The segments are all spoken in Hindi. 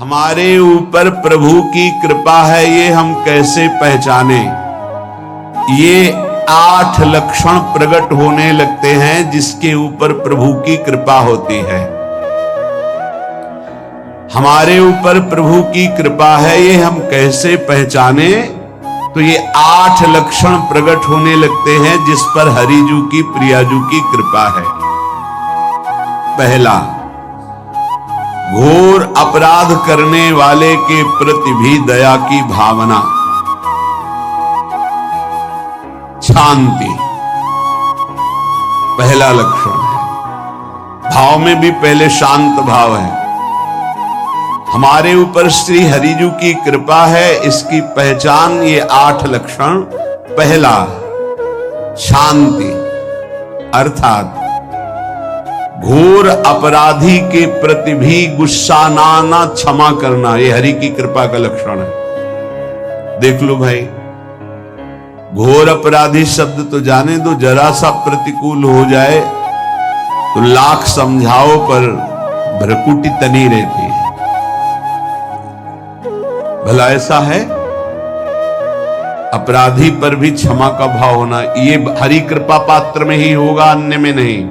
हमारे ऊपर प्रभु की कृपा है ये हम कैसे पहचाने? ये 8 लक्षण प्रकट होने लगते हैं जिसके ऊपर प्रभु की कृपा होती है। हमारे ऊपर प्रभु की कृपा है ये हम कैसे पहचाने? तो ये 8 लक्षण प्रकट होने लगते हैं जिस पर हरिजू की प्रियाजू की कृपा है। पहला, घोर अपराध करने वाले के प्रति भी दया की भावना, शांति पहला लक्षण है। भाव में भी पहले शांत भाव है। हमारे ऊपर श्री हरिजू की कृपा है, इसकी पहचान ये 8 लक्षण। पहला, शांति, अर्थात घोर अपराधी के प्रति भी गुस्सा ना क्षमा करना, ये हरि की कृपा का लक्षण है। देख लो भाई, घोर अपराधी शब्द तो जाने दो, जरा सा प्रतिकूल हो जाए तो लाख समझाओ पर भ्रकुटी तनी रहती है। भला ऐसा है? अपराधी पर भी क्षमा का भाव होना, ये हरि कृपा पात्र में ही होगा, अन्य में नहीं।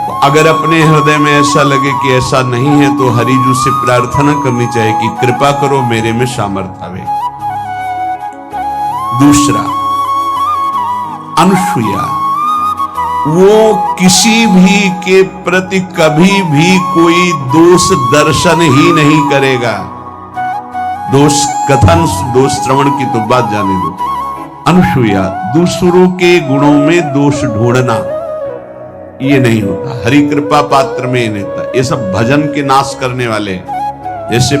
तो अगर अपने हृदय में ऐसा लगे कि ऐसा नहीं है तो हरिजू से प्रार्थना करनी चाहिए कि कृपा करो मेरे में सामर्थ्य आवे। दूसरा, अनुसूया, वो किसी भी के प्रति कभी भी कोई दोष दर्शन ही नहीं करेगा। दोष कथन, दोष श्रवण की तो बात जाने दो। अनुसूया, दूसरों के गुणों में दोष ढूंढना ये नहीं होता, हरि कृपा पात्र में नहीं होता। ये सब भजन के नाश करने वाले, जैसे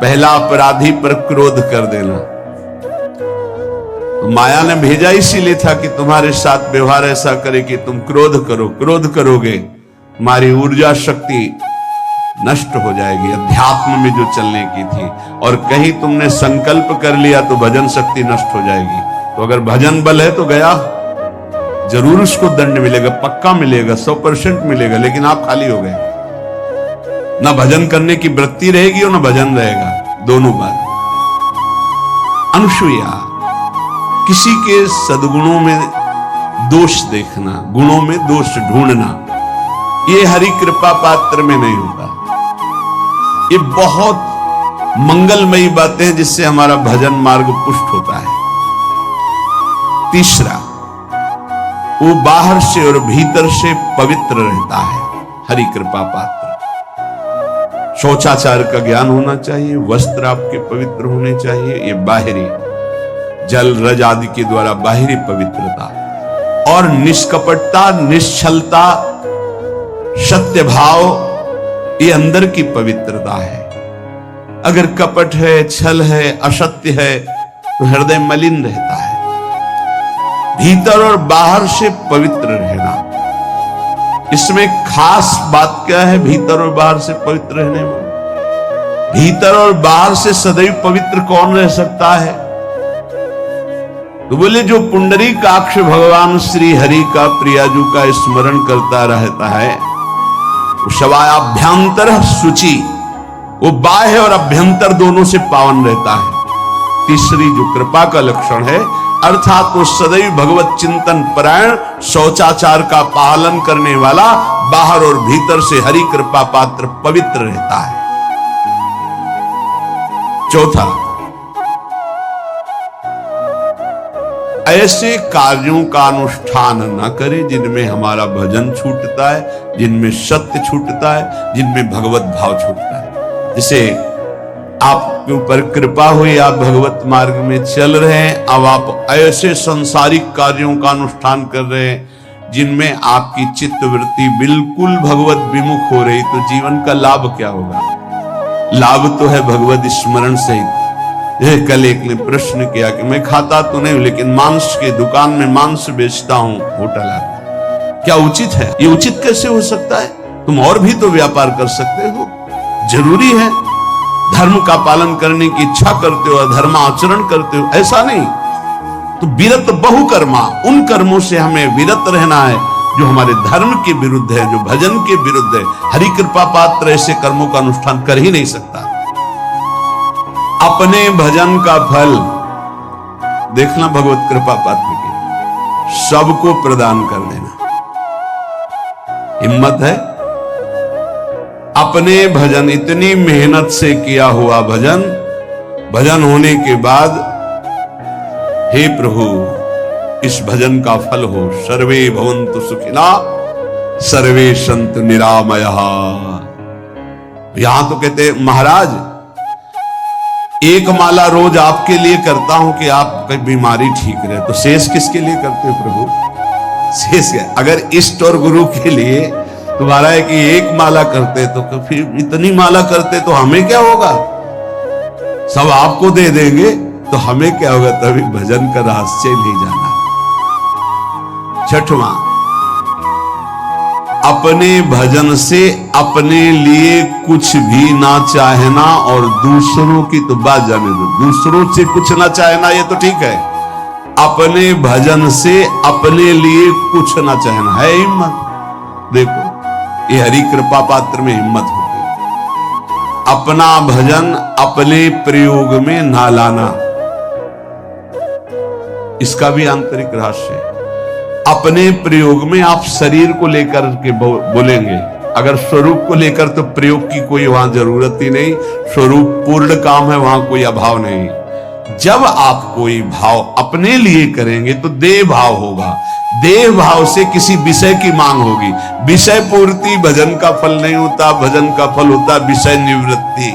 पहला अपराधी पर क्रोध कर देना, तो माया ने भेजा इसीलिए था कि तुम्हारे साथ व्यवहार ऐसा करे कि तुम क्रोध करो। क्रोध करोगे तुम्हारी ऊर्जा शक्ति नष्ट हो जाएगी, अध्यात्म में जो चलने की थी। और कहीं तुमने संकल्प कर लिया तो भजन शक्ति नष्ट हो जाएगी। तो अगर भजन बल है तो गया, जरूर उसको दंड मिलेगा, पक्का मिलेगा, 100% मिलेगा, लेकिन आप खाली हो गए। ना भजन करने की वृत्ति रहेगी और ना भजन रहेगा, दोनों बात। अनुसूया, किसी के सद्गुणों में दोष देखना, गुणों में दोष ढूंढना, ये हरि कृपा पात्र में नहीं होता। ये बहुत मंगलमयी बातें हैं जिससे हमारा भजन मार्ग पुष्ट होता है। तीसरा, वो बाहर से और भीतर से पवित्र रहता है, हरि कृपा पात्र। शौचाचार का ज्ञान होना चाहिए, वस्त्र आपके पवित्र होने चाहिए, ये बाहरी जल रज आदि के द्वारा बाहरी पवित्रता। और निष्कपटता, निश्चलता, सत्य भाव, ये अंदर की पवित्रता है। अगर कपट है, छल है, असत्य है तो हृदय मलिन रहता है। भीतर और बाहर से पवित्र रहना, इसमें खास बात क्या है? भीतर और बाहर से पवित्र रहने में, भीतर और बाहर से सदैव पवित्र कौन रह सकता है? तो बोले जो पुंडरीकाक्ष भगवान श्री हरि का प्रियाजू का स्मरण करता रहता है, शवायाभ्यंतर शुचि, वो बाह्य और अभ्यंतर दोनों से पावन रहता है। तीसरी जो कृपा का लक्षण है, अर्थात वो सदैव भगवत चिंतन परायण, शौचाचार का पालन करने वाला, बाहर और भीतर से हरि कृपा पात्र पवित्र रहता है। चौथा, ऐसे कार्यों का अनुष्ठान न करे जिनमें हमारा भजन छूटता है, जिनमें सत्य छूटता है, जिनमें भगवत भाव छूटता है। जैसे आपके ऊपर कृपा हुई, आप भगवत मार्ग में चल रहे हैं, अब आप ऐसे सांसारिक कार्यों का अनुष्ठान कर रहे हैं जिनमें आपकी चित्तवृत्ति बिल्कुल भगवत विमुख हो रही, तो जीवन का लाभ क्या होगा? लाभ तो है भगवत स्मरण सहित। कल एक ने प्रश्न किया कि मैं खाता तो नहीं लेकिन मांस की दुकान में मांस बेचता हूं, होटल आता, क्या उचित है? ये उचित कैसे हो सकता है? तुम और भी तो व्यापार कर सकते हो। जरूरी है धर्म का पालन करने की इच्छा करते हो, धर्म आचरण करते हो, ऐसा नहीं। तो विरत बहुकर्मा, उन कर्मों से हमें विरत रहना है जो हमारे धर्म के विरुद्ध है, जो भजन के विरुद्ध है। हरि कृपा पात्र ऐसे कर्मों का अनुष्ठान कर ही नहीं सकता। अपने भजन का फल देखना भगवत कृपा पात्र की, सबको प्रदान कर देना। हिम्मत है? अपने भजन, इतनी मेहनत से किया हुआ भजन, भजन होने के बाद हे प्रभु इस भजन का फल हो, सर्वे भवन्तु सुखिना सर्वे सन्तु निरामयः। यहां तो कहते महाराज एक माला रोज आपके लिए करता हूं कि आपकी बीमारी ठीक रहे, तो शेष किसके लिए करते हो प्रभु? शेष अगर इष्ट और गुरु के लिए तुम्हारा है कि एक माला करते तो फिर इतनी माला करते तो हमें क्या होगा? सब आपको दे देंगे तो हमें क्या होगा? तभी भजन का रहस्य नहीं जाना। छठवां, अपने भजन से अपने लिए कुछ भी ना चाहना और दूसरों की तो बात जाने दो, दूसरों से कुछ ना चाहना ये तो ठीक है, अपने भजन से अपने लिए कुछ ना चाहना है हिम्मत। देखो ये हरि कृपा पात्र में हिम्मत होगी। अपना भजन अपने प्रयोग में ना लाना, इसका भी आंतरिक रहस्य है। अपने प्रयोग में आप शरीर को लेकर के बोलेंगे, अगर स्वरूप को लेकर तो प्रयोग की कोई वहां जरूरत ही नहीं, स्वरूप पूर्ण काम है, वहां कोई अभाव नहीं। जब आप कोई भाव अपने लिए करेंगे तो देह भाव होगा, देह भाव से किसी विषय की मांग होगी। विषय पूर्ति भजन का फल नहीं होता, भजन का फल होता विषय निवृत्ति।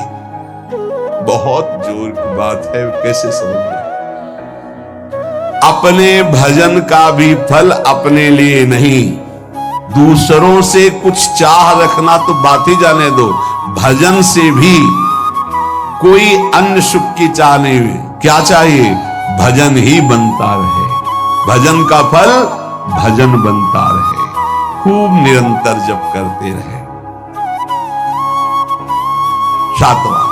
बहुत जोर की बात है, कैसे समझ? अपने भजन का भी फल अपने लिए नहीं, दूसरों से कुछ चाह रखना तो बात ही जाने दो, भजन से भी कोई अन्य सुख की चाह नहीं। क्या चाहिए? भजन ही बनता रहे, भजन का फल भजन बनता रहे, खूब निरंतर जप करते रहे। सातवां,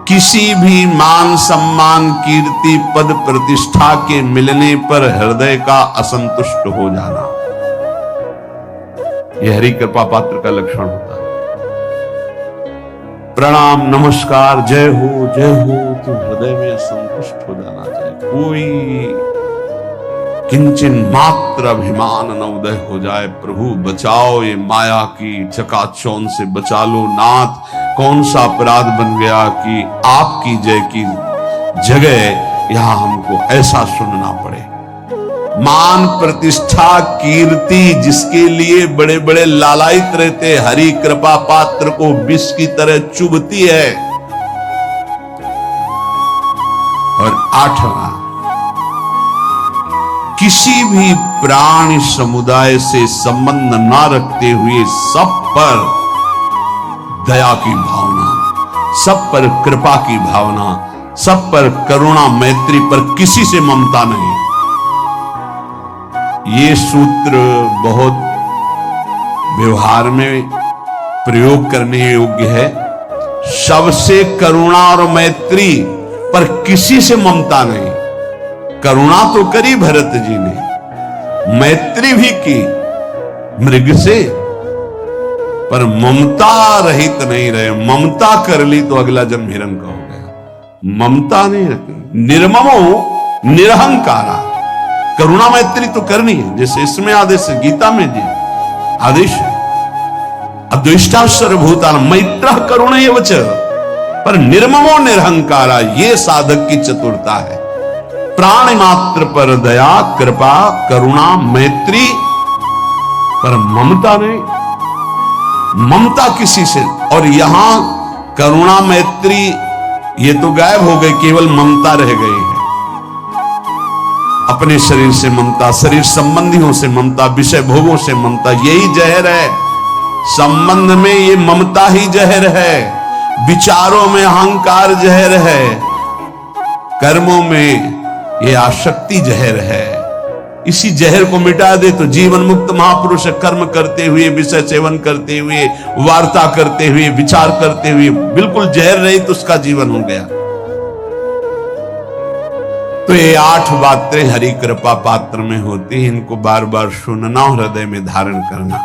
किसी भी मान सम्मान कीर्ति पद प्रतिष्ठा के मिलने पर हृदय का असंतुष्ट हो जाना, यह हरि कृपा पात्र का लक्षण होता है। प्रणाम नमस्कार जय हो तो हृदय में असंतुष्ट हो जाना चाहिए। कोई किंचन मात्र अभिमान न उदय हो जाए। प्रभु बचाओ, ये माया की चकाचौंध से बचा लो नाथ। कौन सा अपराध बन गया कि आपकी जय की जगह यहां हमको ऐसा सुनना पड़े। मान प्रतिष्ठा कीर्ति जिसके लिए बड़े बड़े लालायित रहते, हरि कृपा पात्र को विष की तरह चुभती है। और आठवां, किसी भी प्राणी समुदाय से संबंध ना रखते हुए सब पर दया की भावना, सब पर कृपा की भावना, सब पर करुणा मैत्री, पर किसी से ममता नहीं। ये सूत्र बहुत व्यवहार में प्रयोग करने योग्य है। सबसे करुणा और मैत्री, पर किसी से ममता नहीं। करुणा तो करी भरत जी ने, मैत्री भी की मृग से, पर ममता रहित नहीं रहे। ममता कर ली तो अगला जन्म हिरण का हो गया। ममता नहीं रखी। निर्ममो निरहंकारा, करुणा मैत्री तो करनी है, जैसे इसमें आदेश है, गीता में जी आदेश है, अद्वेष्टा सर्वभूतान मैत्र करुण एवच, पर निर्ममो निरहंकारा, ये साधक की चतुरता है। प्राण मात्र पर दया कृपा करुणा मैत्री, पर ममता नहीं। ममता किसी से, और यहां करुणा मैत्री ये तो गायब हो गई, केवल ममता रह गई है। अपने शरीर से ममता, शरीर संबंधियों से ममता, विषय भोगों से ममता, यही जहर है। संबंध में ये ममता ही जहर है, विचारों में अहंकार जहर है, कर्मों में ये आसक्ति जहर है। इसी जहर को मिटा दे तो जीवन मुक्त महापुरुष कर्म करते हुए, विषय सेवन करते हुए, वार्ता करते हुए, विचार करते हुए, बिल्कुल जहर रहित उसका जीवन हो गया। तो ये 8 बातें हरि कृपा पात्र में होती हैं, इनको बार बार सुनना और हृदय में धारण करना।